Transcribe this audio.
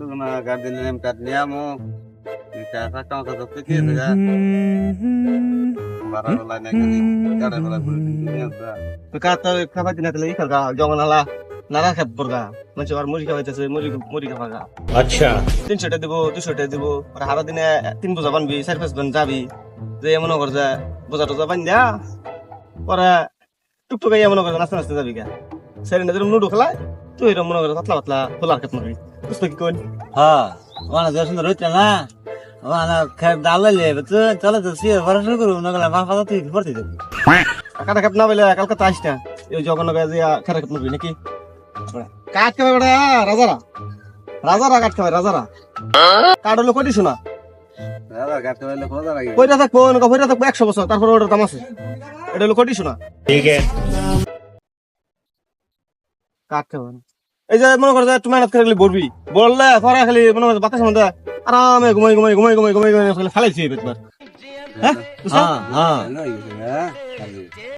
তো না garden name কাট নিয়ামো এটা টাকা কথা তো কি না বারার লাই না খালি গাড়ে বলা বলি নিয়ামটা তো কাটা খাবার দিনা তাহলে ইখাল গা জঙ্গনালা নারা খাব পড়গা মানে আর মুড়ি খাওয়াইতেছে মুড়ি খাওয়া अच्छा 300 টাকা দেব 200 টাকা দেব আর হারা দিনে 3 বোঝা বানবি 4-5 জন যাবি যে মনে কর যে বোঝা টোজা বান দিয়া পরে টুকটুক ইয়া মনে কর নাস্তা নাস্তা যাবি গা সেরে না নুডু খেলায় তুই এরকম মনে কর পাতলা পাতলা খোলার খেত মারবি বুঝতে কি কোন হ্যাঁ ওনা যে সুন্দর হইছে না ওনা খেপ ডাললে তো চলে তো সে ভরসা করু না গলা মা ফাদা তুই পড়তে যাবি কাটা খেত না বলে কলকাতা আসিস না এই জগন্নাথ দিয়া খারা খেত মারবি নাকি কাট খাবে বড়া রাজারা রাজারা কাট খাবে রাজারা কাট হলো কোটি শোনা দাদা গাতে হইলে কথা লাগে কইটা থাকবো নকা কইটা থাকবো 100 বছর তারপর ওটার দাম আছে এটা হলো কোটি শোনা ठीक है কাট খাবে না। এই যে মনে কর যে তুমি মেহনত করে বলবি বললে পরে খালি মনে কর বাতাসের মধ্যে আরামে ঘুমাই খালি ফালাইছি বেতবার হ্যাঁ হ্যাঁ হ্যাঁ